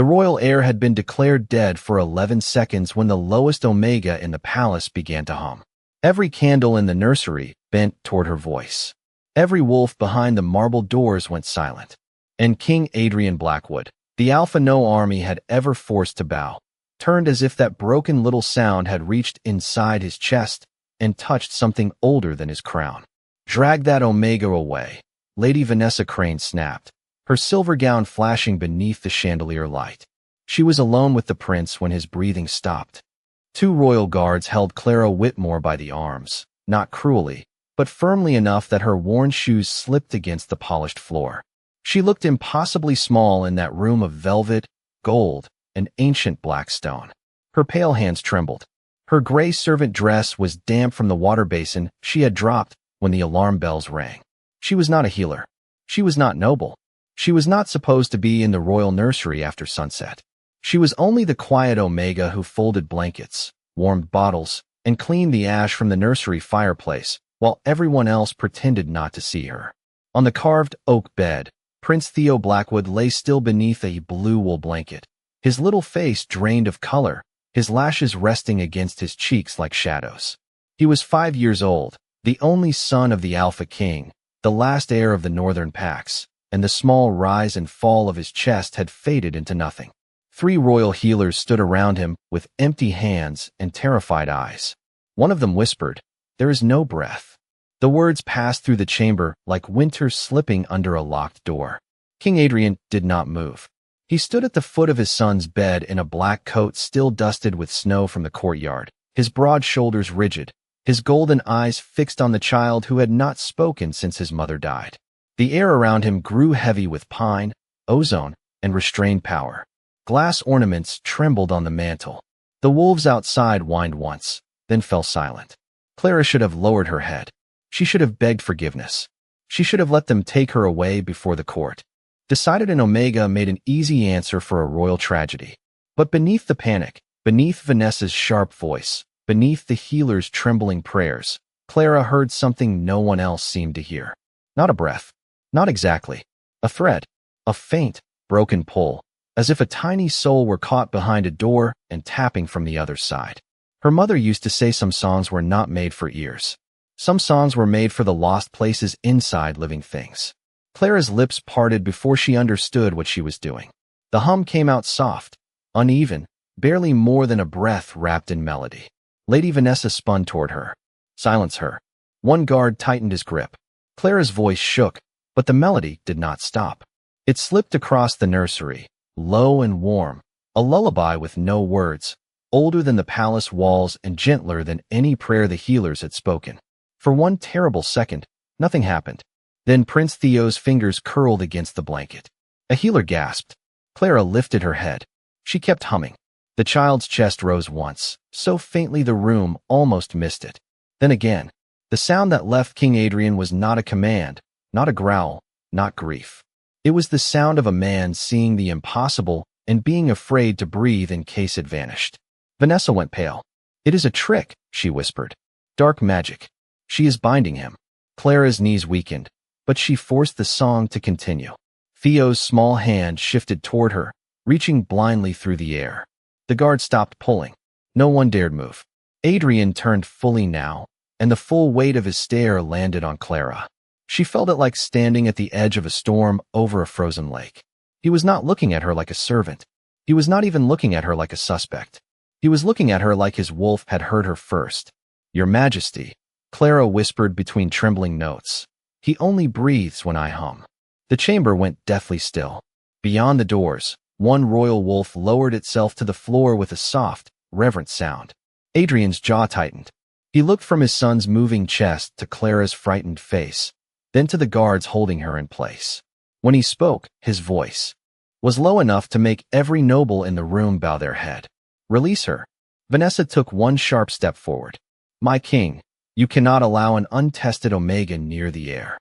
The royal heir had been declared dead for 11 seconds when the lowest omega in the palace began to hum. Every candle in the nursery bent toward her voice. Every wolf behind the marble doors went silent. And King Adrian Blackwood, the Alpha no army had ever forced to bow, turned as if that broken little sound had reached inside his chest and touched something older than his crown. "Drag that omega away," Lady Vanessa Crane snapped, her silver gown flashing beneath the chandelier light. She was alone with the prince when his breathing stopped. 2 royal guards held Clara Whitmore by the arms, not cruelly, but firmly enough that her worn shoes slipped against the polished floor. She looked impossibly small in that room of velvet, gold, and ancient black stone. Her pale hands trembled. Her gray servant dress was damp from the water basin she had dropped when the alarm bells rang. She was not a healer. She was not noble. She was not supposed to be in the royal nursery after sunset. She was only the quiet omega who folded blankets, warmed bottles, and cleaned the ash from the nursery fireplace, while everyone else pretended not to see her. On the carved oak bed, Prince Theo Blackwood lay still beneath a blue wool blanket, his little face drained of color, his lashes resting against his cheeks like shadows. He was 5 years old, the only son of the Alpha King, the last heir of the northern packs, and the small rise and fall of his chest had faded into nothing. 3 royal healers stood around him with empty hands and terrified eyes. One of them whispered, "There is no breath." The words passed through the chamber like winter slipping under a locked door. King Adrian did not move. He stood at the foot of his son's bed in a black coat still dusted with snow from the courtyard, his broad shoulders rigid, his golden eyes fixed on the child who had not spoken since his mother died. The air around him grew heavy with pine, ozone, and restrained power. Glass ornaments trembled on the mantel. The wolves outside whined once, then fell silent. Clara should have lowered her head. She should have begged forgiveness. She should have let them take her away before the court. Decided an omega made an easy answer for a royal tragedy. But beneath the panic, beneath Vanessa's sharp voice, beneath the healer's trembling prayers, Clara heard something no one else seemed to hear. Not a breath. Not exactly. A thread. A faint, broken pull, as if a tiny soul were caught behind a door and tapping from the other side. Her mother used to say some songs were not made for ears. Some songs were made for the lost places inside living things. Clara's lips parted before she understood what she was doing. The hum came out soft, uneven, barely more than a breath wrapped in melody. Lady Vanessa spun toward her. "Silence her." One guard tightened his grip. Clara's voice shook, but the melody did not stop. It slipped across the nursery, low and warm, a lullaby with no words, older than the palace walls and gentler than any prayer the healers had spoken. For one terrible second, nothing happened. Then Prince Theo's fingers curled against the blanket. A healer gasped. Clara lifted her head. She kept humming. The child's chest rose once, so faintly the room almost missed it. Then again, the sound that left King Adrian was not a command, not a growl, not grief. It was the sound of a man seeing the impossible and being afraid to breathe in case it vanished. Vanessa went pale. "It is a trick," she whispered. "Dark magic. She is binding him." Clara's knees weakened, but she forced the song to continue. Theo's small hand shifted toward her, reaching blindly through the air. The guard stopped pulling. No one dared move. Adrian turned fully now, and the full weight of his stare landed on Clara. She felt it like standing at the edge of a storm over a frozen lake. He was not looking at her like a servant. He was not even looking at her like a suspect. He was looking at her like his wolf had heard her first. "Your Majesty," Clara whispered between trembling notes. "He only breathes when I hum." The chamber went deathly still. Beyond the doors, one royal wolf lowered itself to the floor with a soft, reverent sound. Adrian's jaw tightened. He looked from his son's moving chest to Clara's frightened face, then to the guards holding her in place. When he spoke, his voice was low enough to make every noble in the room bow their head. "Release her." Vanessa took one sharp step forward. "My king, you cannot allow an untested omega near the air."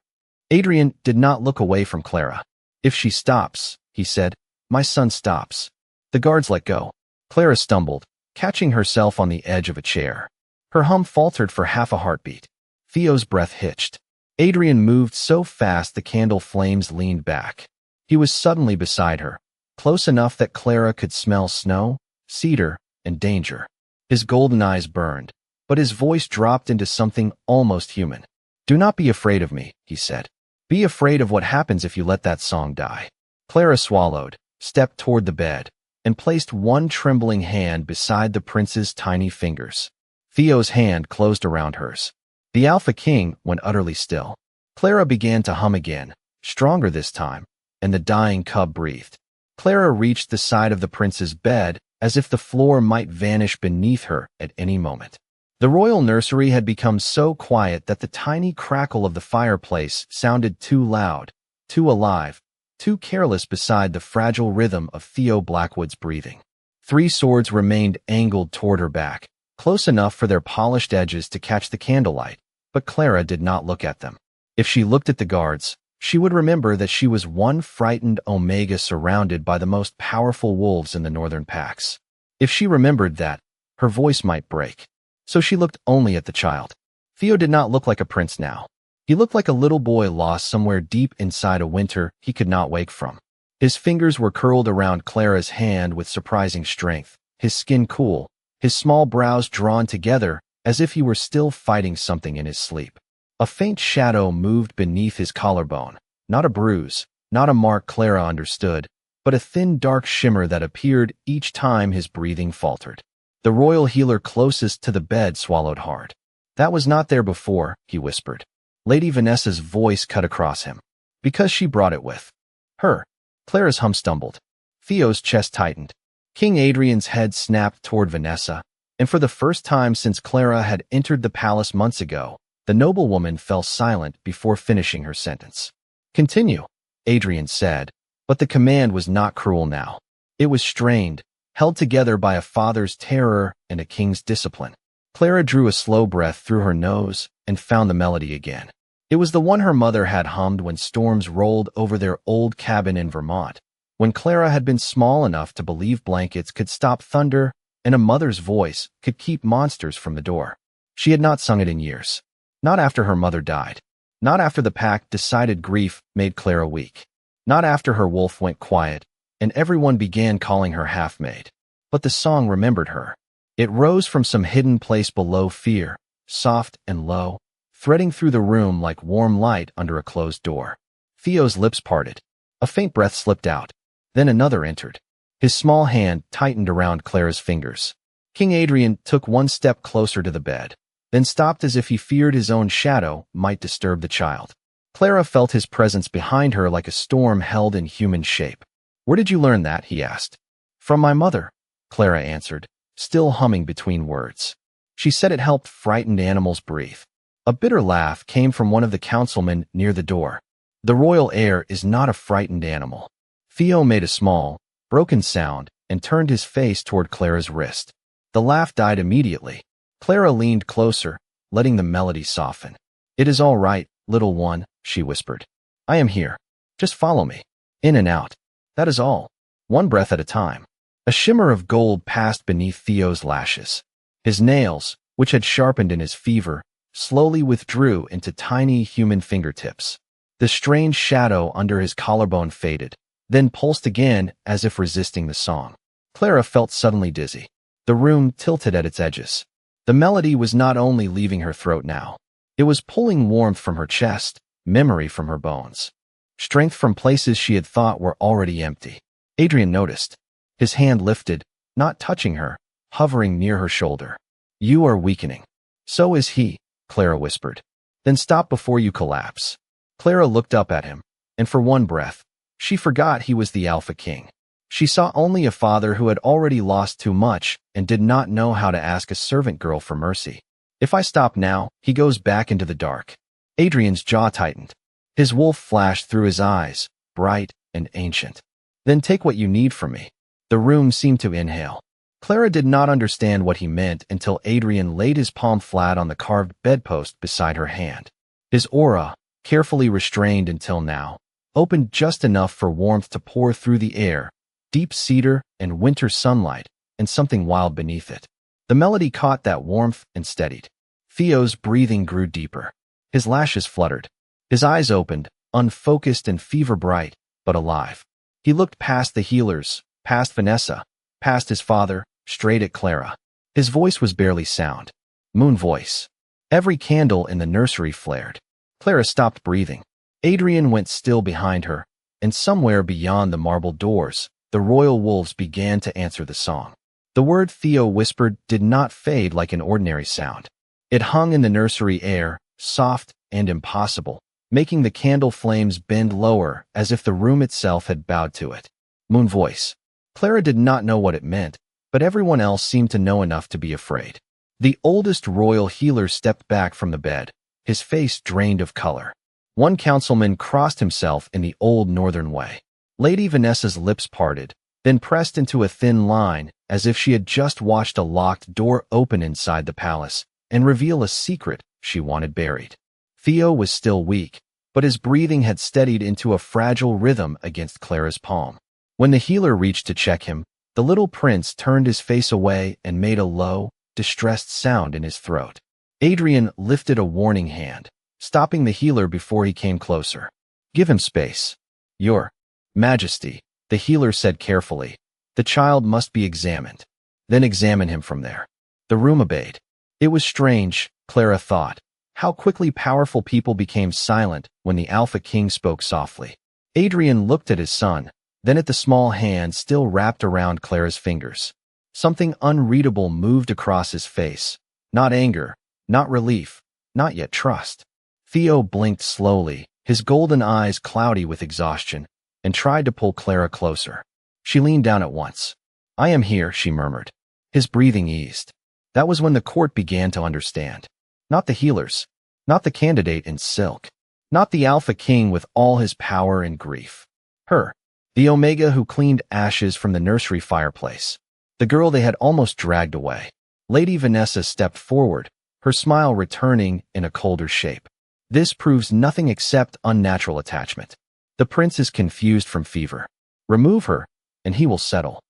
Adrian did not look away from Clara. "If she stops," he said, "my son stops." The guards let go. Clara stumbled, catching herself on the edge of a chair. Her hum faltered for half a heartbeat. Theo's breath hitched. Adrian moved so fast the candle flames leaned back. He was suddenly beside her, close enough that Clara could smell snow, cedar, and danger. His golden eyes burned, but his voice dropped into something almost human. "Do not be afraid of me," he said. "Be afraid of what happens if you let that song die." Clara swallowed, stepped toward the bed, and placed one trembling hand beside the prince's tiny fingers. Theo's hand closed around hers. The Alpha King went utterly still. Clara began to hum again, stronger this time, and the dying cub breathed. Clara reached the side of the prince's bed as if the floor might vanish beneath her at any moment. The royal nursery had become so quiet that the tiny crackle of the fireplace sounded too loud, too alive, too careless beside the fragile rhythm of Theo Blackwood's breathing. 3 swords remained angled toward her back, close enough for their polished edges to catch the candlelight, but Clara did not look at them. If she looked at the guards, she would remember that she was one frightened Omega surrounded by the most powerful wolves in the northern packs. If she remembered that, her voice might break. So she looked only at the child. Theo did not look like a prince now. He looked like a little boy lost somewhere deep inside a winter he could not wake from. His fingers were curled around Clara's hand with surprising strength, his skin cool, his small brows drawn together as if he were still fighting something in his sleep. A faint shadow moved beneath his collarbone, not a bruise, not a mark Clara understood, but a thin dark shimmer that appeared each time his breathing faltered. The royal healer closest to the bed swallowed hard. "That was not there before," he whispered. Lady Vanessa's voice cut across him. "Because she brought it with her." Clara's hum stumbled. Theo's chest tightened. King Adrian's head snapped toward Vanessa, and for the first time since Clara had entered the palace months ago, the noblewoman fell silent before finishing her sentence. "Continue," Adrian said, but the command was not cruel now. It was strained, held together by a father's terror and a king's discipline. Clara drew a slow breath through her nose and found the melody again. It was the one her mother had hummed when storms rolled over their old cabin in Vermont, when Clara had been small enough to believe blankets could stop thunder and a mother's voice could keep monsters from the door. She had not sung it in years. Not after her mother died. Not after the pack decided grief made Clara weak. Not after her wolf went quiet and everyone began calling her half-made. But the song remembered her. It rose from some hidden place below fear, soft and low, threading through the room like warm light under a closed door. Theo's lips parted. A faint breath slipped out. Then another entered. His small hand tightened around Clara's fingers. King Adrian took one step closer to the bed, then stopped as if he feared his own shadow might disturb the child. Clara felt his presence behind her like a storm held in human shape. "Where did you learn that?" he asked. "From my mother," Clara answered, still humming between words. She said it helped frightened animals breathe. A bitter laugh came from one of the councilmen near the door. "The royal heir is not a frightened animal." Theo made a small, broken sound and turned his face toward Clara's wrist. The laugh died immediately. Clara leaned closer, letting the melody soften. "It is all right, little one," she whispered. "I am here. Just follow me. In and out. That is all. One breath at a time." A shimmer of gold passed beneath Theo's lashes. His nails, which had sharpened in his fever, slowly withdrew into tiny human fingertips. The strange shadow under his collarbone faded, then pulsed again as if resisting the song. Clara felt suddenly dizzy. The room tilted at its edges. The melody was not only leaving her throat now. It was pulling warmth from her chest, memory from her bones, strength from places she had thought were already empty. Adrian noticed. His hand lifted, not touching her, hovering near her shoulder. "You are weakening." "So is he," Clara whispered. "Then stop before you collapse." Clara looked up at him, and for one breath, she forgot he was the Alpha King. She saw only a father who had already lost too much and did not know how to ask a servant girl for mercy. "If I stop now, he goes back into the dark." Adrian's jaw tightened. His wolf flashed through his eyes, bright and ancient. "Then take what you need from me." The room seemed to inhale. Clara did not understand what he meant until Adrian laid his palm flat on the carved bedpost beside her hand. His aura, carefully restrained until now, opened just enough for warmth to pour through the air, deep cedar and winter sunlight, and something wild beneath it. The melody caught that warmth and steadied. Theo's breathing grew deeper. His lashes fluttered. His eyes opened, unfocused and fever-bright, but alive. He looked past the healers, past Vanessa, past his father, straight at Clara. His voice was barely sound. Moon voice. Every candle in the nursery flared. Clara stopped breathing. Adrian went still behind her, and somewhere beyond the marble doors, the royal wolves began to answer the song. The word Theo whispered did not fade like an ordinary sound. It hung in the nursery air, soft and impossible, making the candle flames bend lower as if the room itself had bowed to it. Moon voice. Clara did not know what it meant, but everyone else seemed to know enough to be afraid. The oldest royal healer stepped back from the bed, his face drained of color. One councilman crossed himself in the old northern way. Lady Vanessa's lips parted, then pressed into a thin line as if she had just watched a locked door open inside the palace and reveal a secret she wanted buried. Theo was still weak, but his breathing had steadied into a fragile rhythm against Clara's palm. When the healer reached to check him, the little prince turned his face away and made a low, distressed sound in his throat. Adrian lifted a warning hand, stopping the healer before he came closer. "Give him space." "Your Majesty," the healer said carefully, "the child must be examined. Then examine him from there." The room obeyed. It was strange, Clara thought, how quickly powerful people became silent when the Alpha King spoke softly. Adrian looked at his son, then at the small hand still wrapped around Clara's fingers. Something unreadable moved across his face. Not anger, not relief, not yet trust. Theo blinked slowly, his golden eyes cloudy with exhaustion, and tried to pull Clara closer. She leaned down at once. "I am here," she murmured. His breathing eased. That was when the court began to understand. Not the healers, not the candidate in silk, not the Alpha King with all his power and grief. Her, the Omega who cleaned ashes from the nursery fireplace. The girl they had almost dragged away. Lady Vanessa stepped forward, her smile returning in a colder shape. "This proves nothing except unnatural attachment. The prince is confused from fever. Remove her, and he will settle."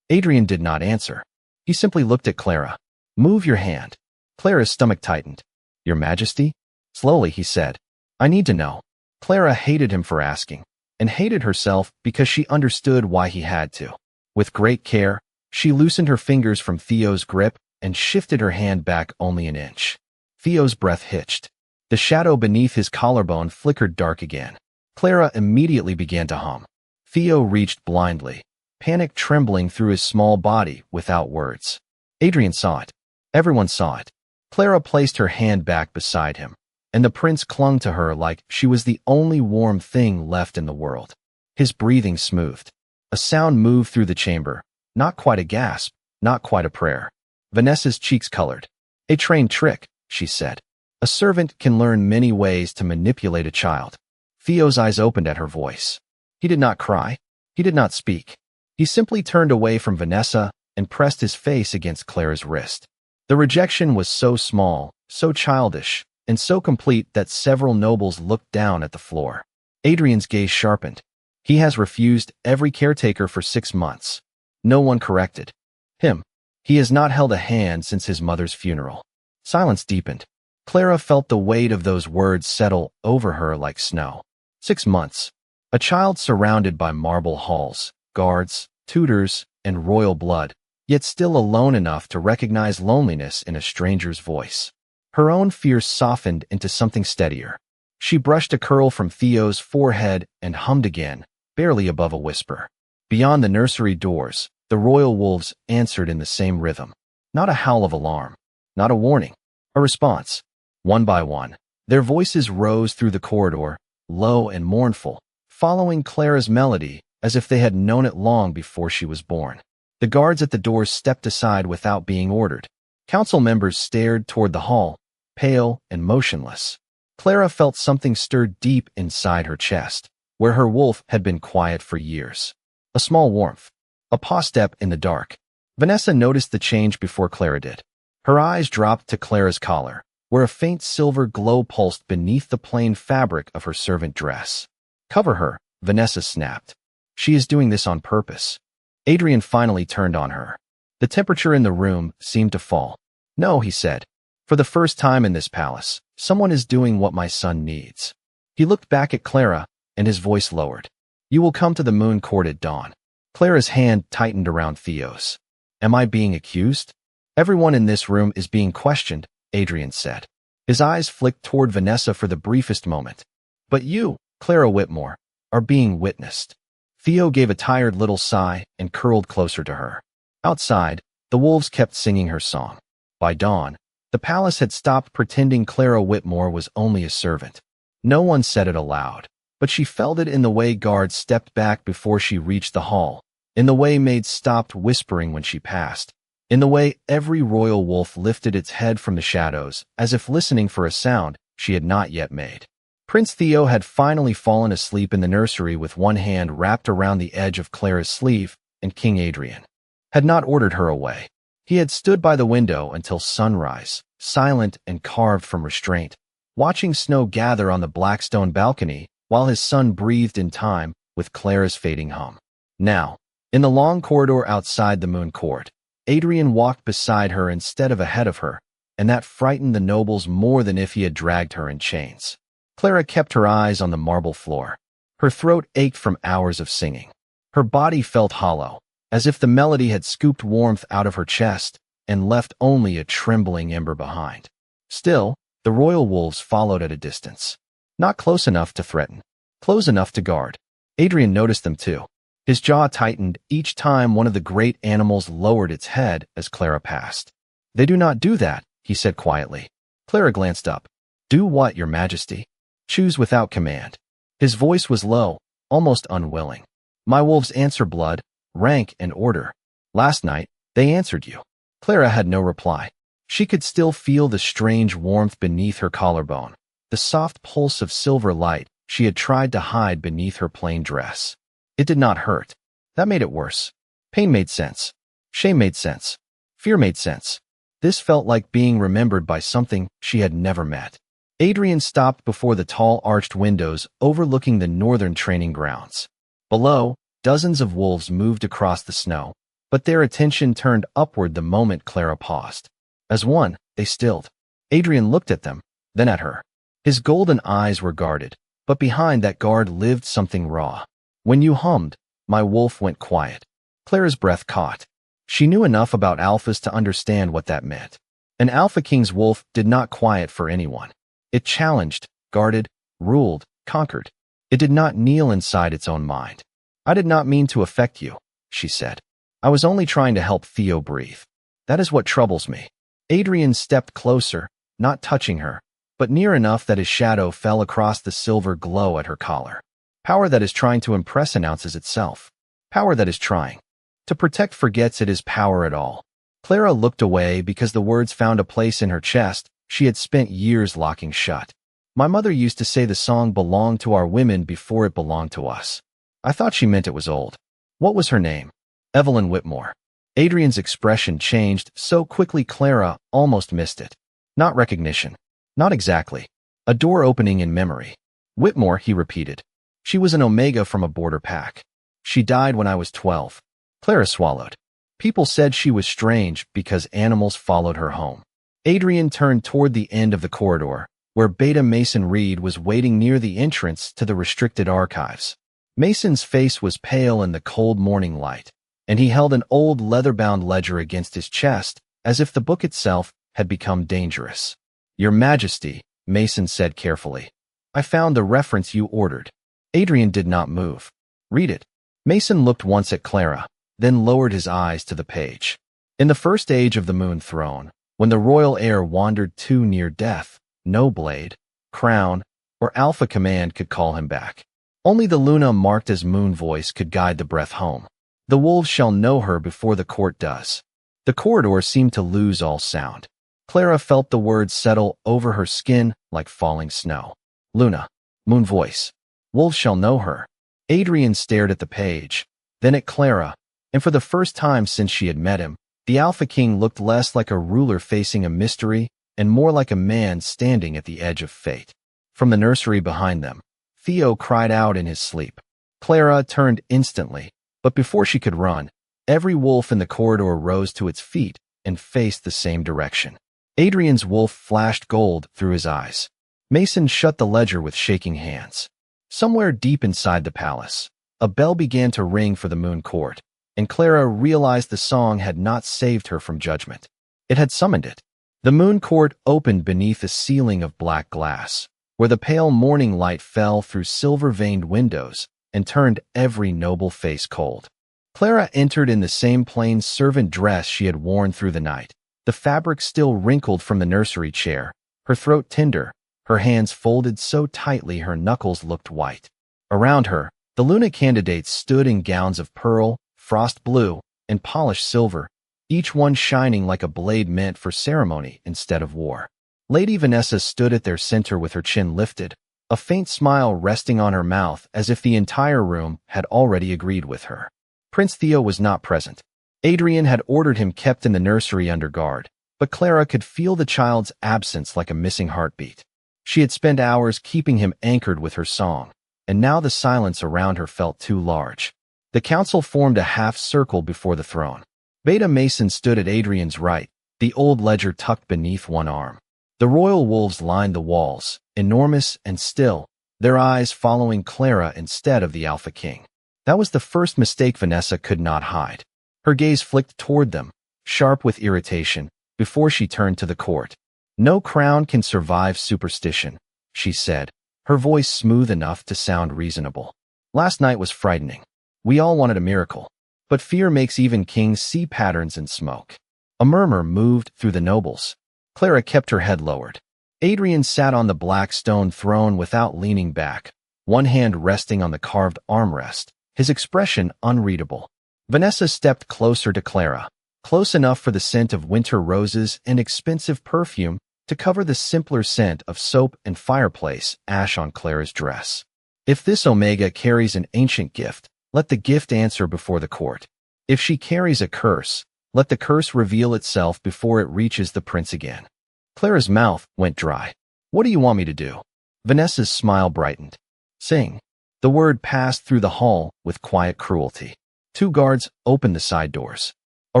Adrian did not answer. He simply looked at Clara. "Move your hand." Clara's stomach tightened. "Your Majesty?" Slowly he said. "I need to know." Clara hated him for asking, and hated herself because she understood why he had to. With great care, she loosened her fingers from Theo's grip and shifted her hand back only an inch. Theo's breath hitched. The shadow beneath his collarbone flickered dark again. Clara immediately began to hum. Theo reached blindly, panic trembling through his small body without words. Adrian saw it. Everyone saw it. Clara placed her hand back beside him, and the prince clung to her like she was the only warm thing left in the world. His breathing smoothed. A sound moved through the chamber, not quite a gasp, not quite a prayer. Vanessa's cheeks colored. "A trained trick," she said. "A servant can learn many ways to manipulate a child." Theo's eyes opened at her voice. He did not cry. He did not speak. He simply turned away from Vanessa and pressed his face against Clara's wrist. The rejection was so small, so childish, and so complete that several nobles looked down at the floor. Adrian's gaze sharpened. He has refused every caretaker for 6 months. No one corrected him. He has not held a hand since his mother's funeral. Silence deepened. Clara felt the weight of those words settle over her like snow. 6 months. A child surrounded by marble halls, guards, tutors, and royal blood, yet still alone enough to recognize loneliness in a stranger's voice. Her own fear softened into something steadier. She brushed a curl from Theo's forehead and hummed again, barely above a whisper. Beyond the nursery doors, the royal wolves answered in the same rhythm. Not a howl of alarm, not a warning, a response. One by one, their voices rose through the corridor, low and mournful, following Clara's melody as if they had known it long before she was born. The guards at the doors stepped aside without being ordered. Council members stared toward the hall, pale and motionless. Clara felt something stir deep inside her chest, where her wolf had been quiet for years. A small warmth. A paw step in the dark. Vanessa noticed the change before Clara did. Her eyes dropped to Clara's collar, where a faint silver glow pulsed beneath the plain fabric of her servant dress. "Cover her," Vanessa snapped. "She is doing this on purpose." Adrian finally turned on her. The temperature in the room seemed to fall. "No," he said. "For the first time in this palace, someone is doing what my son needs." He looked back at Clara, and his voice lowered. You will come to the moon court at dawn. Clara's hand tightened around Theo's. Am I being accused? Everyone in this room is being questioned, Adrian said. His eyes flicked toward Vanessa for the briefest moment. But you, Clara Whitmore, are being witnessed. Theo gave a tired little sigh and curled closer to her. Outside, the wolves kept singing her song. By dawn, the palace had stopped pretending Clara Whitmore was only a servant. No one said it aloud, but she felt it in the way guards stepped back before she reached the hall, in the way maids stopped whispering when she passed, in the way every royal wolf lifted its head from the shadows, as if listening for a sound she had not yet made. Prince Theo had finally fallen asleep in the nursery with one hand wrapped around the edge of Clara's sleeve, and King Adrian had not ordered her away. He had stood by the window until sunrise, silent and carved from restraint, watching snow gather on the black stone balcony while his son breathed in time with Clara's fading hum. Now, in the long corridor outside the moon court, Adrian walked beside her instead of ahead of her, and that frightened the nobles more than if he had dragged her in chains. Clara kept her eyes on the marble floor. Her throat ached from hours of singing. Her body felt hollow, as if the melody had scooped warmth out of her chest and left only a trembling ember behind. Still, the royal wolves followed at a distance. Not close enough to threaten, close enough to guard. Adrian noticed them too. His jaw tightened each time one of the great animals lowered its head as Clara passed. They do not do that, he said quietly. Clara glanced up. Do what, Your Majesty? Choose without command. His voice was low, almost unwilling. My wolves answer blood, rank, and order. Last night, they answered you. Clara had no reply. She could still feel the strange warmth beneath her collarbone, the soft pulse of silver light she had tried to hide beneath her plain dress. It did not hurt. That made it worse. Pain made sense. Shame made sense. Fear made sense. This felt like being remembered by something she had never met. Adrian stopped before the tall arched windows overlooking the northern training grounds. Below, dozens of wolves moved across the snow, but their attention turned upward the moment Clara paused. As one, they stilled. Adrian looked at them, then at her. His golden eyes were guarded, but behind that guard lived something raw. When you hummed, my wolf went quiet. Clara's breath caught. She knew enough about alphas to understand what that meant. An alpha king's wolf did not quiet for anyone. It challenged, guarded, ruled, conquered. It did not kneel inside its own mind. I did not mean to affect you, she said. I was only trying to help Theo breathe. That is what troubles me. Adrian stepped closer, not touching her, but near enough that his shadow fell across the silver glow at her collar. Power that is trying to impress announces itself. Power that is trying to protect forgets it is power at all. Clara looked away because the words found a place in her chest she had spent years locking shut. My mother used to say the song belonged to our women before it belonged to us. I thought she meant it was old. What was her name? Evelyn Whitmore. Adrian's expression changed so quickly Clara almost missed it. Not recognition. Not exactly. A door opening in memory. Whitmore, he repeated. She was an Omega from a border pack. She died when I was 12. Clara swallowed. People said she was strange because animals followed her home. Adrian turned toward the end of the corridor, where Beta Mason Reed was waiting near the entrance to the restricted archives. Mason's face was pale in the cold morning light, and he held an old leather-bound ledger against his chest, as if the book itself had become dangerous. Your Majesty, Mason said carefully. I found the reference you ordered. Adrian did not move. Read it. Mason looked once at Clara, then lowered his eyes to the page. In the first age of the Moon Throne, when the royal heir wandered too near death, no blade, crown, or alpha command could call him back. Only the Luna marked as Moon Voice could guide the breath home. The wolves shall know her before the court does. The corridor seemed to lose all sound. Clara felt the words settle over her skin like falling snow. Luna, Moon Voice. Wolves shall know her. Adrian stared at the page, then at Clara, and for the first time since she had met him, the Alpha King looked less like a ruler facing a mystery and more like a man standing at the edge of fate. From the nursery behind them, Theo cried out in his sleep. Clara turned instantly, but before she could run, every wolf in the corridor rose to its feet and faced the same direction. Adrian's wolf flashed gold through his eyes. Mason shut the ledger with shaking hands. Somewhere deep inside the palace, A bell began to ring for the moon court, and Clara realized the song had not saved her from judgment. It had summoned it. The moon court opened beneath a ceiling of black glass, where the pale morning light fell through silver-veined windows and turned every noble face cold. Clara entered in the same plain servant dress she had worn through the night, the fabric still wrinkled from the nursery chair, her throat tender, her hands folded so tightly her knuckles looked white. Around her, the Luna candidates stood in gowns of pearl, frost blue, and polished silver, each one shining like a blade meant for ceremony instead of war. Lady Vanessa stood at their center with her chin lifted, a faint smile resting on her mouth as if the entire room had already agreed with her. Prince Theo was not present. Adrian had ordered him kept in the nursery under guard, but Clara could feel the child's absence like a missing heartbeat. She had spent hours keeping him anchored with her song, and now the silence around her felt too large. The council formed a half-circle before the throne. Beta Mason stood at Adrian's right, the old ledger tucked beneath one arm. The royal wolves lined the walls, enormous and still, their eyes following Clara instead of the Alpha King. That was the first mistake Vanessa could not hide. Her gaze flicked toward them, sharp with irritation, before she turned to the court. "No crown can survive superstition," she said, her voice smooth enough to sound reasonable. "Last night was frightening. We all wanted a miracle. But fear makes even kings see patterns in smoke." A murmur moved through the nobles. Clara kept her head lowered. Adrian sat on the black stone throne without leaning back, one hand resting on the carved armrest, his expression unreadable. Vanessa stepped closer to Clara, close enough for the scent of winter roses and expensive perfume to cover the simpler scent of soap and fireplace ash on Clara's dress. "If this Omega carries an ancient gift, let the gift answer before the court. If she carries a curse, let the curse reveal itself before it reaches the prince again." Clara's mouth went dry. "What do you want me to do?" Vanessa's smile brightened. "Sing." The word passed through the hall with quiet cruelty. 2 guards opened the side doors. A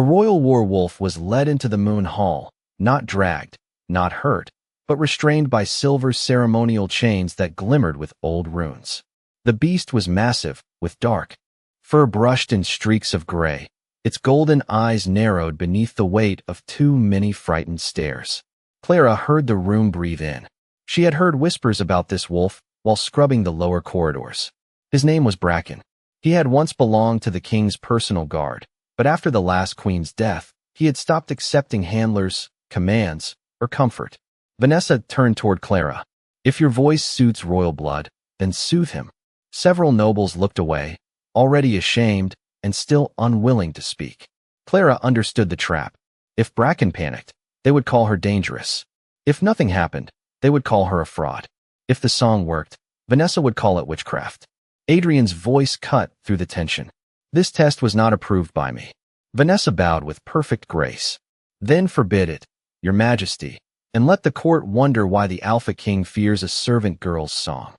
royal werewolf was led into the moon hall, not dragged, not hurt, but restrained by silver ceremonial chains that glimmered with old runes. The beast was massive, with dark fur brushed in streaks of gray, its golden eyes narrowed beneath the weight of too many frightened stares. Clara heard the room breathe in. She had heard whispers about this wolf while scrubbing the lower corridors. His name was Bracken. He had once belonged to the king's personal guard, but after the last queen's death, he had stopped accepting handlers, commands, or comfort. Vanessa turned toward Clara. "If your voice suits royal blood, then soothe him." Several nobles looked away, already ashamed and still unwilling to speak. Clara understood the trap. If Bracken panicked, they would call her dangerous. If nothing happened, they would call her a fraud. If the song worked, Vanessa would call it witchcraft. Adrian's voice cut through the tension. "This test was not approved by me." Vanessa bowed with perfect grace. "Then forbid it, your majesty, and let the court wonder why the Alpha King fears a servant girl's song."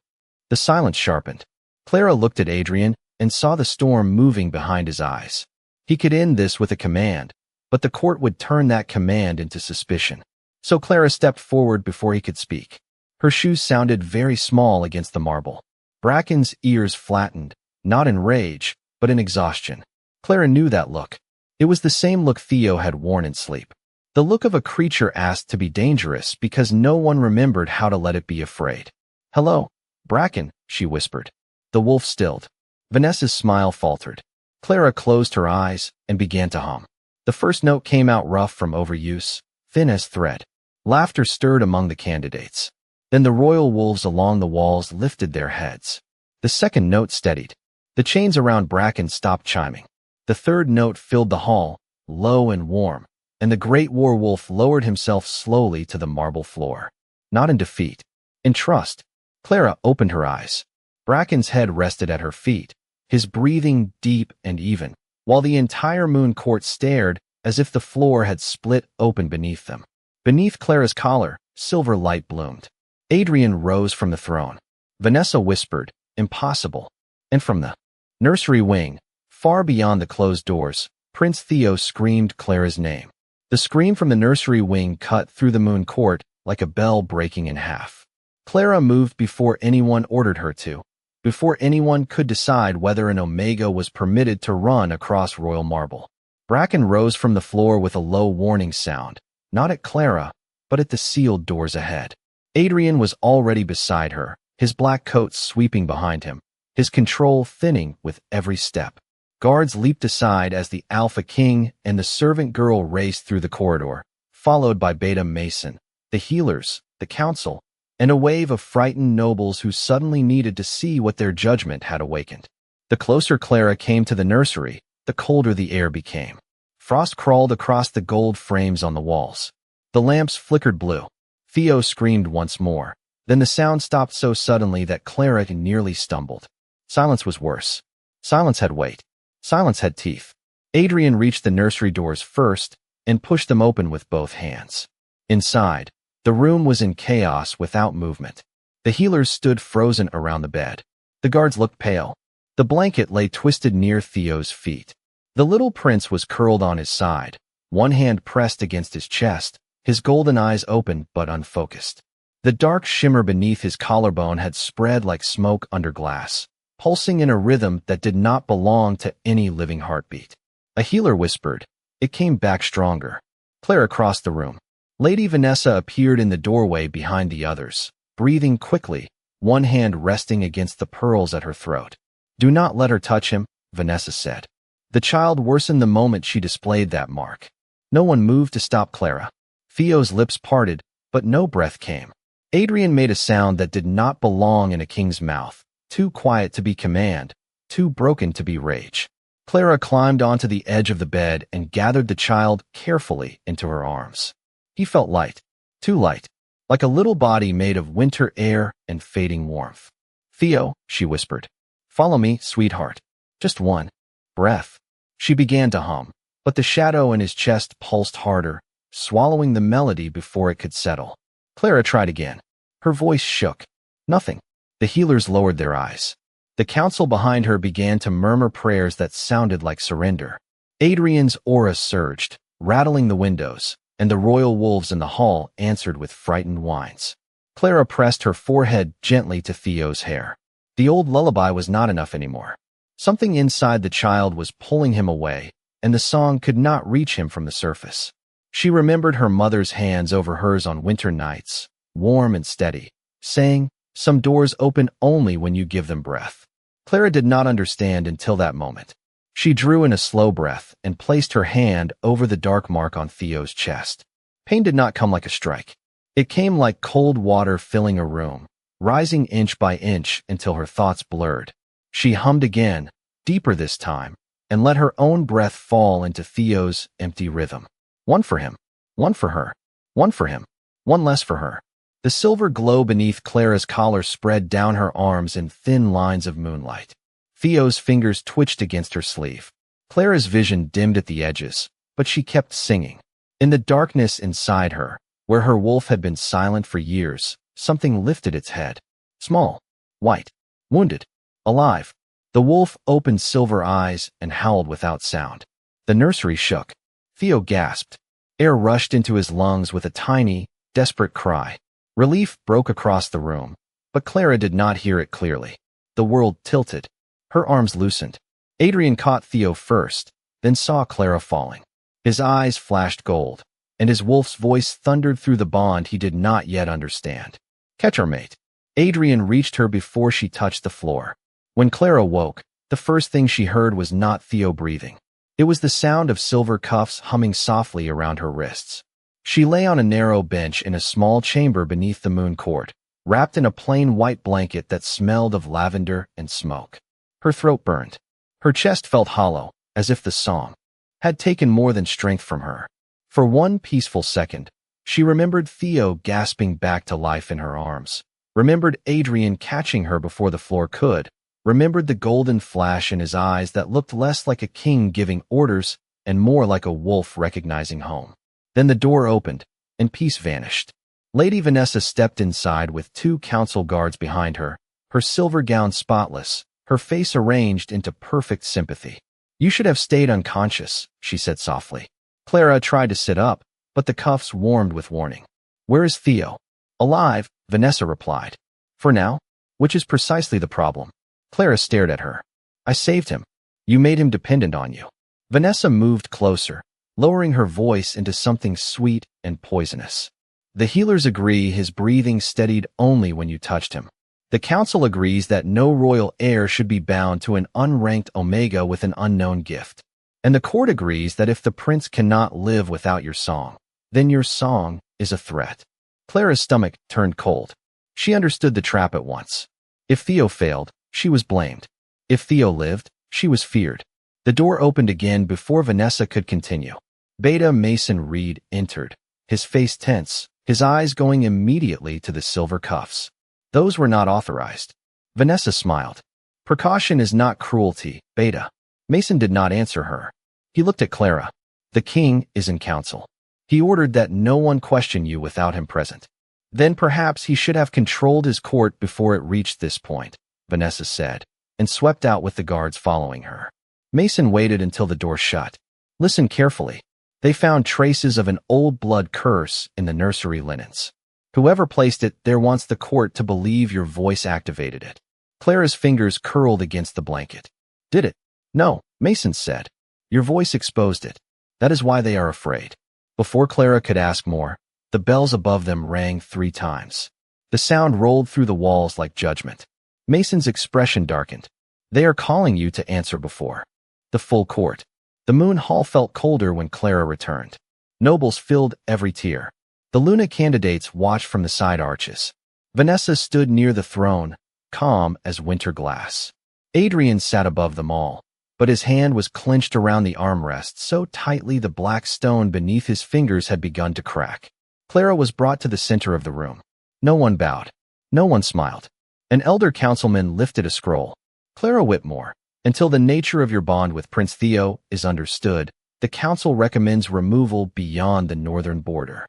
The silence sharpened. Clara looked at Adrian and saw the storm moving behind his eyes. He could end this with a command, but the court would turn that command into suspicion. So Clara stepped forward before he could speak. Her shoes sounded very small against the marble. Bracken's ears flattened, not in rage, but in exhaustion. Clara knew that look. It was the same look Theo had worn in sleep. The look of a creature asked to be dangerous because no one remembered how to let it be afraid. "Hello, Bracken," she whispered. The wolf stilled. Vanessa's smile faltered. Clara closed her eyes and began to hum. The first note came out rough from overuse, thin as thread. Laughter stirred among the candidates. Then the royal wolves along the walls lifted their heads. The second note steadied. The chains around Bracken stopped chiming. The third note filled the hall, low and warm, and the great werewolf lowered himself slowly to the marble floor. Not in defeat, in trust. Clara opened her eyes. Bracken's head rested at her feet, his breathing deep and even, while the entire moon court stared as if the floor had split open beneath them. Beneath Clara's collar, silver light bloomed. Adrian rose from the throne. Vanessa whispered, "Impossible." And from the nursery wing, far beyond the closed doors, Prince Theo screamed Clara's name. The scream from the nursery wing cut through the moon court like a bell breaking in half. Clara moved before anyone ordered her to, before anyone could decide whether an Omega was permitted to run across royal marble. Bracken rose from the floor with a low warning sound, not at Clara, but at the sealed doors ahead. Adrian was already beside her, his black coat sweeping behind him, his control thinning with every step. Guards leaped aside as the Alpha King and the servant girl raced through the corridor, followed by Beta Mason, the healers, the council, and a wave of frightened nobles who suddenly needed to see what their judgment had awakened. The closer Clara came to the nursery, the colder the air became. Frost crawled across the gold frames on the walls. The lamps flickered blue. Theo screamed once more. Then the sound stopped so suddenly that Clara nearly stumbled. Silence was worse. Silence had weight. Silence had teeth. Adrian reached the nursery doors first and pushed them open with both hands. Inside, the room was in chaos without movement. The healers stood frozen around the bed. The guards looked pale. The blanket lay twisted near Theo's feet. The little prince was curled on his side, one hand pressed against his chest, his golden eyes open but unfocused. The dark shimmer beneath his collarbone had spread like smoke under glass, pulsing in a rhythm that did not belong to any living heartbeat. A healer whispered. It came back stronger. Clara crossed the room. Lady Vanessa appeared in the doorway behind the others, breathing quickly, one hand resting against the pearls at her throat. "Do not let her touch him," Vanessa said. The child worsened the moment she displayed that mark. No one moved to stop Clara. Theo's lips parted, but no breath came. Adrian made a sound that did not belong in a king's mouth, too quiet to be command, too broken to be rage. Clara climbed onto the edge of the bed and gathered the child carefully into her arms. He felt light, too light, like a little body made of winter air and fading warmth. "Theo," she whispered. "Follow me, sweetheart. Just one breath." She began to hum, but the shadow in his chest pulsed harder, swallowing the melody before it could settle. Clara tried again. Her voice shook. Nothing. The healers lowered their eyes. The council behind her began to murmur prayers that sounded like surrender. Adrian's aura surged, rattling the windows, and the royal wolves in the hall answered with frightened whines. Clara pressed her forehead gently to Theo's hair. The old lullaby was not enough anymore. Something inside the child was pulling him away, and the song could not reach him from the surface. She remembered her mother's hands over hers on winter nights, warm and steady, saying, "Some doors open only when you give them breath." Clara did not understand until that moment. She drew in a slow breath and placed her hand over the dark mark on Theo's chest. Pain did not come like a strike. It came like cold water filling a room, rising inch by inch until her thoughts blurred. She hummed again, deeper this time, and let her own breath fall into Theo's empty rhythm. One for him, one for her, one for him, one less for her. The silver glow beneath Clara's collar spread down her arms in thin lines of moonlight. Theo's fingers twitched against her sleeve. Clara's vision dimmed at the edges, but she kept singing. In the darkness inside her, where her wolf had been silent for years, something lifted its head. Small, white, wounded, alive. The wolf opened silver eyes and howled without sound. The nursery shook. Theo gasped. Air rushed into his lungs with a tiny, desperate cry. Relief broke across the room, but Clara did not hear it clearly. The world tilted. Her arms loosened. Adrian caught Theo first, then saw Clara falling. His eyes flashed gold, and his wolf's voice thundered through the bond he did not yet understand. "Catch her, mate." Adrian reached her before she touched the floor. When Clara woke, the first thing she heard was not Theo breathing. It was the sound of silver cuffs humming softly around her wrists. She lay on a narrow bench in a small chamber beneath the moon court, wrapped in a plain white blanket that smelled of lavender and smoke. Her throat burned. Her chest felt hollow, as if the song had taken more than strength from her. For one peaceful second, she remembered Theo gasping back to life in her arms, remembered Adrian catching her before the floor could, remembered the golden flash in his eyes that looked less like a king giving orders and more like a wolf recognizing home. Then the door opened, and peace vanished. Lady Vanessa stepped inside with 2 council guards behind her, her silver gown spotless, her face arranged into perfect sympathy. "You should have stayed unconscious," she said softly. Clara tried to sit up, but the cuffs warmed with warning. "Where is Theo?" "Alive," Vanessa replied. "For now," which is precisely the problem. Clara stared at her. I saved him. You made him dependent on you. Vanessa moved closer, lowering her voice into something sweet and poisonous. The healers agree his breathing steadied only when you touched him. The council agrees that no royal heir should be bound to an unranked Omega with an unknown gift. And the court agrees that if the prince cannot live without your song, then your song is a threat. Clara's stomach turned cold. She understood the trap at once. If Theo failed, she was blamed. If Theo lived, she was feared. The door opened again before Vanessa could continue. Beta Mason Reed entered, his face tense, his eyes going immediately to the silver cuffs. Those were not authorized. Vanessa smiled. Precaution is not cruelty, Beta. Mason did not answer her. He looked at Clara. The king is in council. He ordered that no one question you without him present. Then perhaps he should have controlled his court before it reached this point, Vanessa said, and swept out with the guards following her. Mason waited until the door shut. Listen carefully. They found traces of an old blood curse in the nursery linens. Whoever placed it there wants the court to believe your voice activated it. Clara's fingers curled against the blanket. Did it? No, Mason said. Your voice exposed it. That is why they are afraid. Before Clara could ask more, the bells above them rang 3 times. The sound rolled through the walls like judgment. Mason's expression darkened. They are calling you to answer before the full court. The moon hall felt colder when Clara returned. Nobles filled every tier. The Luna candidates watched from the side arches. Vanessa stood near the throne, calm as winter glass. Adrian sat above them all, but his hand was clenched around the armrest so tightly the black stone beneath his fingers had begun to crack. Clara was brought to the center of the room. No one bowed. No one smiled. An elder councilman lifted a scroll. Clara Whitmore, until the nature of your bond with Prince Theo is understood, the council recommends removal beyond the northern border.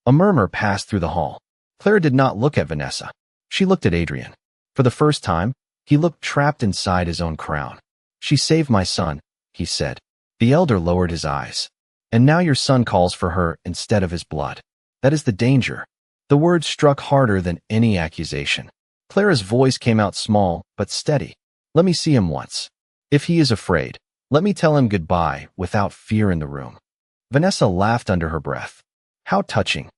A murmur passed through the hall. Clara did not look at Vanessa. She looked at Adrian. For the first time, he looked trapped inside his own crown. She saved my son, he said. The elder lowered his eyes. And now your son calls for her instead of his blood. That is the danger. The words struck harder than any accusation. Clara's voice came out small, but steady. Let me see him once. If he is afraid, let me tell him goodbye without fear in the room. Vanessa laughed under her breath. How touching.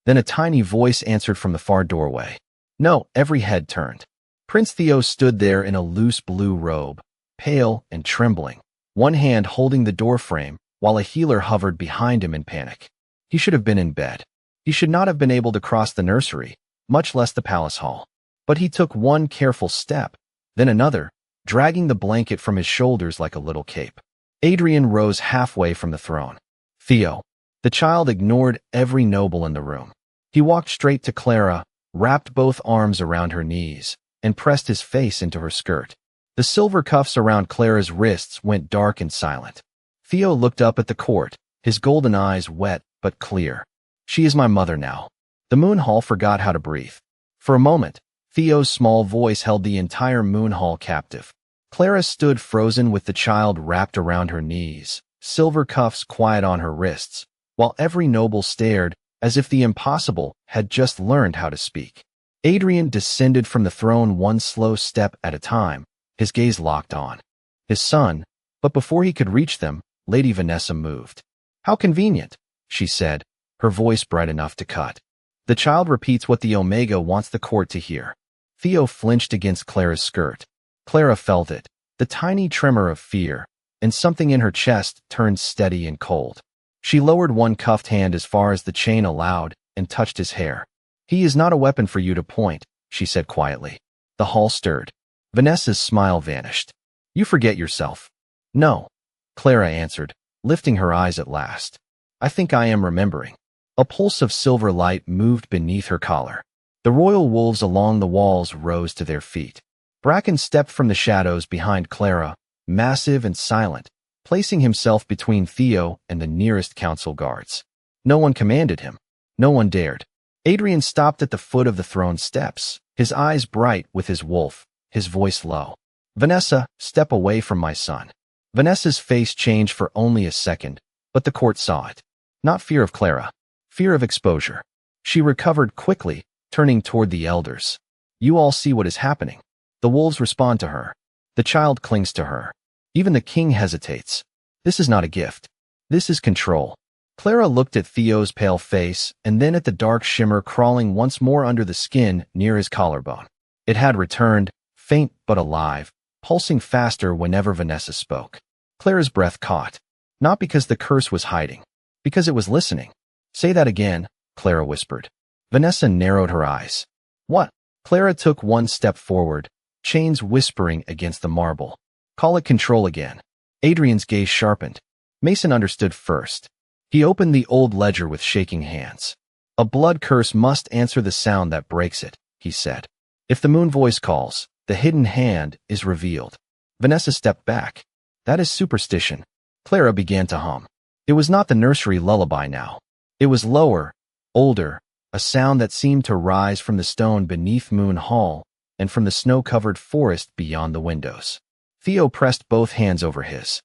Then a tiny voice answered from the far doorway. No, every head turned. Prince Theo stood there in a loose blue robe, pale and trembling, one hand holding the doorframe while a healer hovered behind him in panic. He should have been in bed. He should not have been able to cross the nursery, much less the palace hall. But he took one careful step, then another, dragging the blanket from his shoulders like a little cape. Adrian rose halfway from the throne. Theo. The child ignored every noble in the room. He walked straight to Clara, wrapped both arms around her knees, and pressed his face into her skirt. The silver cuffs around Clara's wrists went dark and silent. Theo looked up at the court, his golden eyes wet but clear. She is my mother now. The moon hall forgot how to breathe. For a moment, Theo's small voice held the entire moon hall captive. Clara stood frozen with the child wrapped around her knees, silver cuffs quiet on her wrists, while every noble stared as if the impossible had just learned how to speak. Adrian descended from the throne one slow step at a time, his gaze locked on his son, but before he could reach them, Lady Vanessa moved. How convenient, she said, her voice bright enough to cut. The child repeats what the Omega wants the court to hear. Theo flinched against Clara's skirt. Clara felt it, the tiny tremor of fear, and something in her chest turned steady and cold. She lowered one cuffed hand as far as the chain allowed and touched his hair. He is not a weapon for you to point, she said quietly. The hall stirred. Vanessa's smile vanished. You forget yourself. No, Clara answered, lifting her eyes at last. I think I am remembering. A pulse of silver light moved beneath her collar. The royal wolves along the walls rose to their feet. Bracken stepped from the shadows behind Clara, massive and silent, placing himself between Theo and the nearest council guards. No one commanded him. No one dared. Adrian stopped at the foot of the throne steps, his eyes bright with his wolf, his voice low. Vanessa, step away from my son. Vanessa's face changed for only a second, but the court saw it. Not fear of Clara. Fear of exposure. She recovered quickly, turning toward the elders. You all see what is happening. The wolves respond to her. The child clings to her. Even the king hesitates. This is not a gift. This is control. Clara looked at Theo's pale face and then at the dark shimmer crawling once more under the skin near his collarbone. It had returned, faint but alive, pulsing faster whenever Vanessa spoke. Clara's breath caught. Not because the curse was hiding, because it was listening. Say that again, Clara whispered. Vanessa narrowed her eyes. What? Clara took one step forward, chains whispering against the marble. Call it control again. Adrian's gaze sharpened. Mason understood first. He opened the old ledger with shaking hands. A blood curse must answer the sound that breaks it, he said. If the moon voice calls, the hidden hand is revealed. Vanessa stepped back. That is superstition. Clara began to hum. It was not the nursery lullaby now. It was lower, older, a sound that seemed to rise from the stone beneath Moon Hall and from the snow-covered forest beyond the windows. Theo pressed both hands over his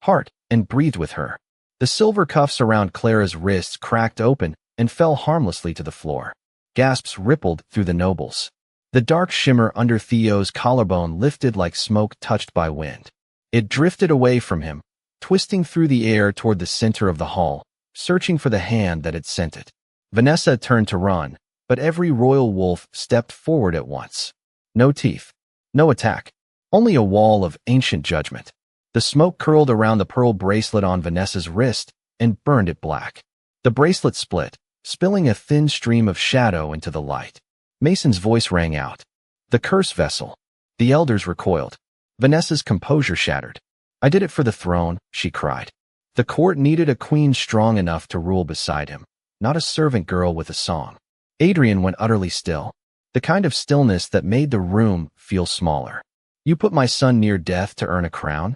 heart and breathed with her. The silver cuffs around Clara's wrists cracked open and fell harmlessly to the floor. Gasps rippled through the nobles. The dark shimmer under Theo's collarbone lifted like smoke touched by wind. It drifted away from him, twisting through the air toward the center of the hall, searching for the hand that had sent it. Vanessa turned to run, but every royal wolf stepped forward at once. No teeth, no attack, only a wall of ancient judgment. The smoke curled around the pearl bracelet on Vanessa's wrist and burned it black. The bracelet split, spilling a thin stream of shadow into the light. Mason's voice rang out. The curse vessel. The elders recoiled. Vanessa's composure shattered. I did it for the throne, she cried. The court needed a queen strong enough to rule beside him, not a servant girl with a song. Adrian went utterly still, the kind of stillness that made the room feel smaller. You put my son near death to earn a crown?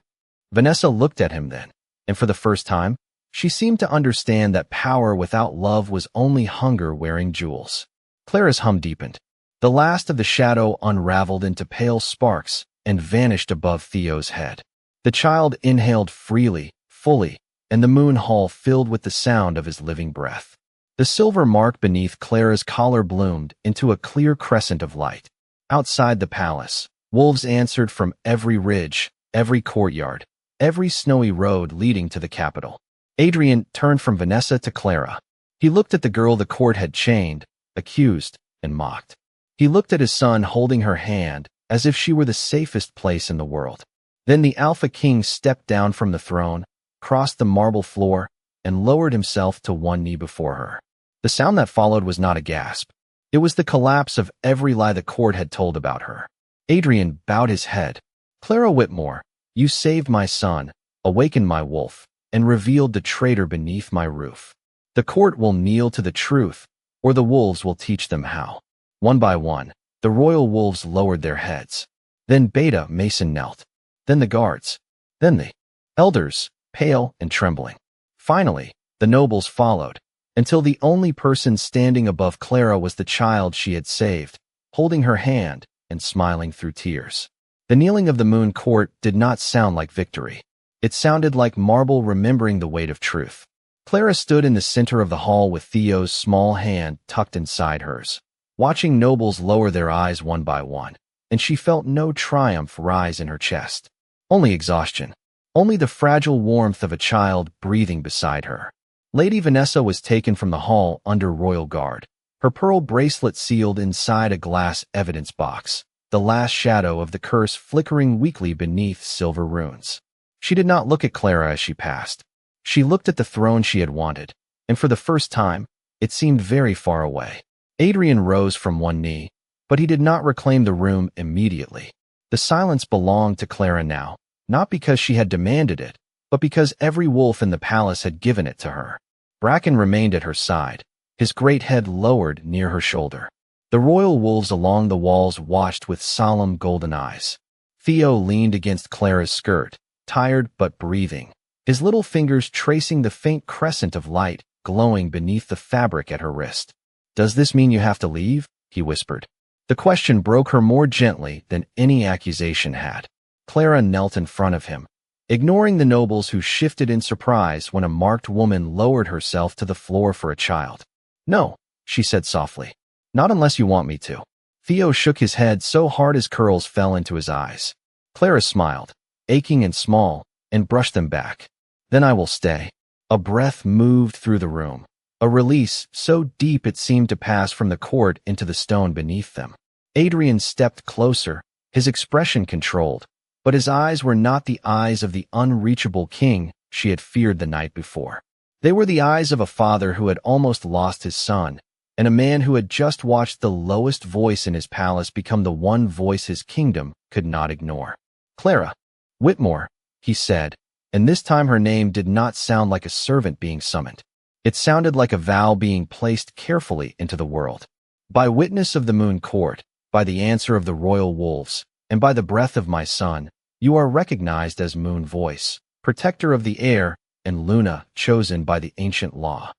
Vanessa looked at him then, and for the first time, she seemed to understand that power without love was only hunger wearing jewels. Clara's hum deepened. The last of the shadow unraveled into pale sparks and vanished above Theo's head. The child inhaled freely, fully, and the moon hall filled with the sound of his living breath. The silver mark beneath Clara's collar bloomed into a clear crescent of light. Outside the palace, wolves answered from every ridge, every courtyard, every snowy road leading to the capital. Adrian turned from Vanessa to Clara. He looked at the girl the court had chained, accused, and mocked. He looked at his son holding her hand as if she were the safest place in the world. Then the Alpha King stepped down from the throne, crossed the marble floor, and lowered himself to one knee before her. The sound that followed was not a gasp. It was the collapse of every lie the court had told about her. Adrian bowed his head. Clara Whitmore, you saved my son, awakened my wolf, and revealed the traitor beneath my roof. The court will kneel to the truth, or the wolves will teach them how. One by one, the royal wolves lowered their heads. Then Beta Mason knelt. Then the guards. Then the elders, pale and trembling. Finally, the nobles followed, until the only person standing above Clara was the child she had saved, holding her hand and smiling through tears. The kneeling of the moon court did not sound like victory. It sounded like marble remembering the weight of truth. Clara stood in the center of the hall with Theo's small hand tucked inside hers, watching nobles lower their eyes one by one, and she felt no triumph rise in her chest. Only exhaustion. Only the fragile warmth of a child breathing beside her. Lady Vanessa was taken from the hall under royal guard, her pearl bracelet sealed inside a glass evidence box, the last shadow of the curse flickering weakly beneath silver runes. She did not look at Clara as she passed. She looked at the throne she had wanted, and for the first time, it seemed very far away. Adrian rose from one knee, but he did not reclaim the room immediately. The silence belonged to Clara now, not because she had demanded it, but because every wolf in the palace had given it to her. Bracken remained at her side, his great head lowered near her shoulder. The royal wolves along the walls watched with solemn golden eyes. Theo leaned against Clara's skirt, tired but breathing, his little fingers tracing the faint crescent of light glowing beneath the fabric at her wrist. "Does this mean you have to leave?" he whispered. The question broke her more gently than any accusation had. Clara knelt in front of him, ignoring the nobles who shifted in surprise when a marked woman lowered herself to the floor for a child. "No," she said softly. "Not unless you want me to." Theo shook his head so hard his curls fell into his eyes. Clara smiled, aching and small, and brushed them back. Then I will stay. A breath moved through the room. A release so deep it seemed to pass from the court into the stone beneath them. Adrian stepped closer, his expression controlled, but his eyes were not the eyes of the unreachable king she had feared the night before. They were the eyes of a father who had almost lost his son, and a man who had just watched the lowest voice in his palace become the one voice his kingdom could not ignore. Clara. Whitmore, he said, and this time her name did not sound like a servant being summoned. It sounded like a vow being placed carefully into the world. By witness of the moon court, by the answer of the royal wolves, and by the breath of my son, you are recognized as Moon Voice, protector of the air, and Luna, chosen by the ancient law.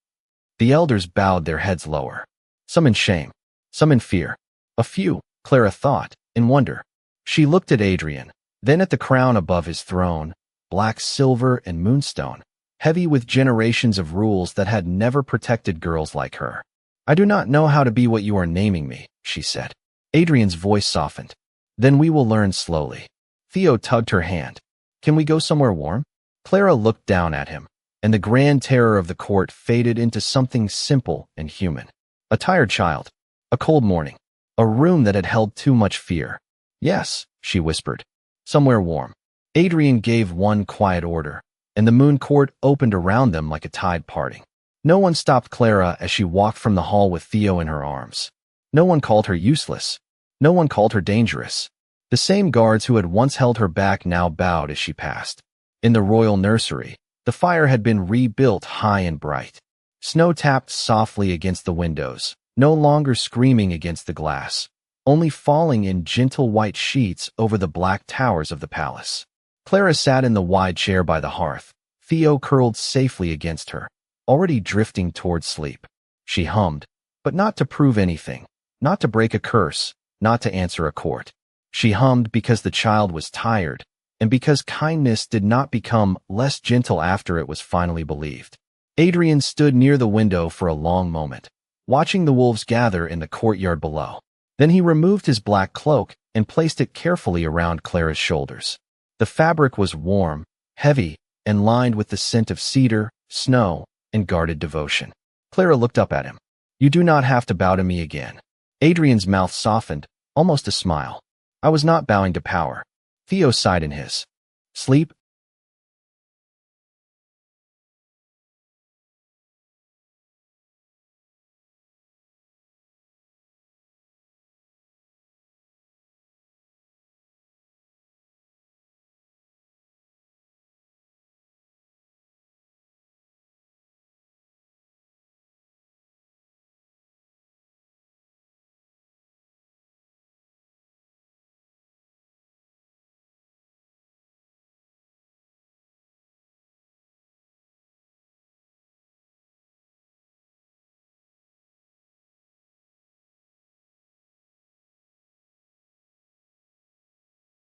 The elders bowed their heads lower, some in shame, some in fear. A few, Clara thought, in wonder. She looked at Adrian, then at the crown above his throne, black silver and moonstone, heavy with generations of rules that had never protected girls like her. I do not know how to be what you are naming me, she said. Adrian's voice softened. Then we will learn slowly. Theo tugged her hand. Can we go somewhere warm? Clara looked down at him, and the grand terror of the court faded into something simple and human. A tired child, a cold morning, a room that had held too much fear. Yes, she whispered. Somewhere warm. Adrian gave one quiet order, and the moon court opened around them like a tide parting. No one stopped Clara as she walked from the hall with Theo in her arms. No one called her useless. No one called her dangerous. The same guards who had once held her back now bowed as she passed. In the royal nursery, the fire had been rebuilt high and bright. Snow tapped softly against the windows, no longer screaming against the glass, only falling in gentle white sheets over the black towers of the palace. Clara sat in the wide chair by the hearth, Theo curled safely against her, already drifting toward sleep. She hummed, but not to prove anything, not to break a curse, not to answer a court. She hummed because the child was tired, and because kindness did not become less gentle after it was finally believed. Adrian stood near the window for a long moment, watching the wolves gather in the courtyard below. Then he removed his black cloak and placed it carefully around Clara's shoulders. The fabric was warm, heavy, and lined with the scent of cedar, snow, and guarded devotion. Clara looked up at him. You do not have to bow to me again. Adrian's mouth softened, almost a smile. I was not bowing to power. Theo sighed in his sleep,